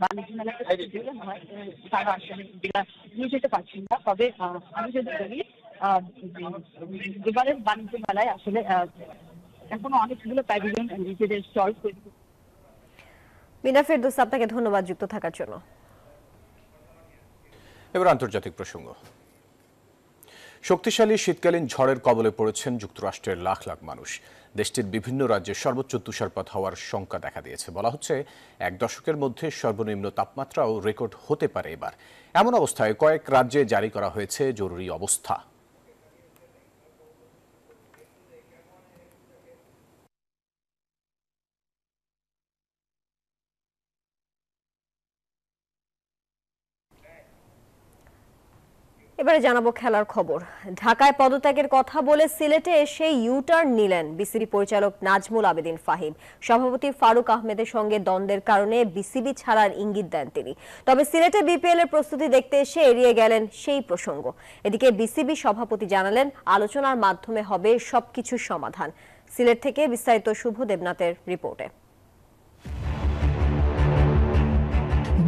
বাণিজ্য মেলাতে তারা আসলে নিয়ে যেতে পারছেন না। তবে আমি যদি বলি এবারের বাণিজ্য মেলায় আসলে এখনো অনেকগুলো প্যাভিলিয়ন নিজেদের স্টল তৈরি। মিনা ফেরদৌস, আপনাকে ধন্যবাদ যুক্ত থাকার জন্য। এবার আন্তর্জাতিক প্রসঙ্গ। শক্তিশালী শীতকালীন ঝড়ের কবলে পড়েছেন যুক্তরাষ্ট্রের লাখ লাখ মানুষ। দেশটির বিভিন্ন রাজ্যে সর্বোচ্চ তুষারপাত হওয়ার শঙ্কা দেখা দিয়েছে। বলা হচ্ছে 1 দশকের মধ্যে সর্বনিম্ন তাপমাত্রাও রেকর্ড হতে পারে এবার। এমন অবস্থায় কয়েক রাজ্যে জারি করা হয়েছে জরুরি অবস্থা। এবারে জানাবো খেলার খবর। ঢাকায় পদত্যাগের কথা বলে সিলেটে এসে ইউটার্ন নিলেন বিসিবি পরিচালক নাজমুল আবেদিন ফাহিম। সভাপতি ফারুক আহমেদের সঙ্গে দ্বন্দ্বের কারণে বিসিবি ছাড়ার ইঙ্গিত দেন তিনি। তবে সিলেটে বিপিএল এর প্রস্তুতি দেখতে এসে এড়িয়ে গেলেন সেই প্রসঙ্গ। এদিকে বিসিবি সভাপতি জানালেন আলোচনার মাধ্যমে হবে সবকিছুর সমাধান। সিলেট থেকে বিস্তারিত শুভ দেবনাথের রিপোর্টে।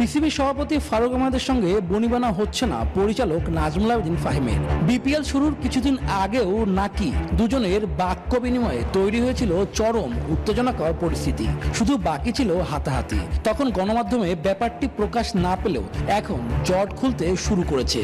বিসিবি সভাপতি ফারুক আহমেদের সঙ্গে বনিবনা হচ্ছে না পরিচালক নাজমুল আবেদিন ফাহিমের। বিপিএল শুরুর কিছুদিন আগেও নাকি দুজনের বাক্য বিনিময়ে তৈরি হয়েছিল চরম উত্তেজনাকর পরিস্থিতি। শুধু বাকি ছিল হাতাহাতি। তখন গণমাধ্যমে ব্যাপারটি প্রকাশ না পেলেও এখন জট খুলতে শুরু করেছে।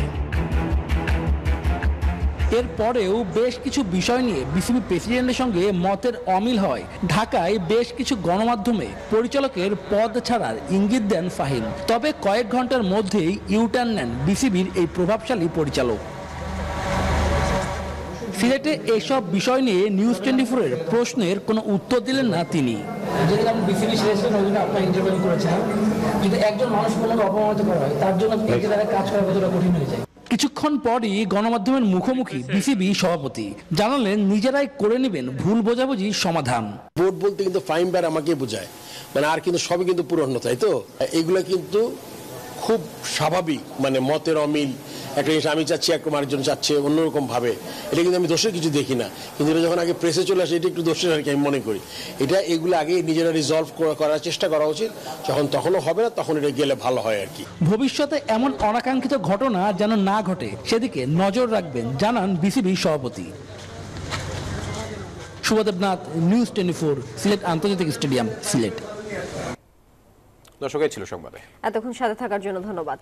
এরপরেও বেশ কিছু বিষয় নিয়ে বিসিবি প্রেসিডেন্টের সঙ্গে মতের অমিল হয়। ঢাকায় বেশ কিছু গণমাধ্যমে পরিচালকের পদ ছাড়ার ইঙ্গিত দেন ফাহিম। তবে কয়েক ঘন্টার মধ্যেই ইউটার্ন নেন বিসিবির এই প্রভাবশালী পরিচালক। সিলেটে এসব বিষয় নিয়ে নিউজ 24-এর প্রশ্নের কোনো উত্তর দিলেন না তিনি। যেটা বিসিবি সিলেকশন ওই জন্য আপনার ইন্টারভিউ করেছেন, যদি একজন মানুষ কোনো অপমানিত করা হয় তার জন্য এই জায়গায় কাজ করা কতটা কঠিন হয়ে যায়। কিছুক্ষণ পরই গণমাধ্যমের মুখোমুখি বিসিবি সভাপতি জানালেন নিজেরাই করে নেবেন ভুল বোঝাবুঝি সমাধান। ভোট বলতে কিন্তু ফাইম্বার আমাকে বোঝায়, মানে আর কিন্তু সবই কিন্তু পুরনো, তাই তো এগুলো কিন্তু খুব স্বাভাবিক, মানে মতের অমিল। একটা জিনিস আমি চাচ্ছি, একরকম আরেকজন চাচ্ছে অন্যরকম ভাবে, এটা কিন্তু আমি দোষের কিছু দেখি না। কিন্তু এটা যখন আগে প্রেসে চলে আসে এটা একটু দোষের আর কি আমি মনে করি। এগুলো আগে নিজেরা রিজলভ করার চেষ্টা করা উচিত। যখন তখনও হবে না তখন এটা গেলে ভালো হয় আর কি। ভবিষ্যতে এমন অনাকাঙ্ক্ষিত ঘটনা যেন না ঘটে সেদিকে নজর রাখবেন জানান বিসিবি সভাপতি। শুভ দেবনাথ, নিউজ 24, সিলেট আন্তর্জাতিক স্টেডিয়াম, সিলেট। দর্শক, এই ছিল সংবাদে। এতক্ষণ সাথে থাকার জন্য ধন্যবাদ।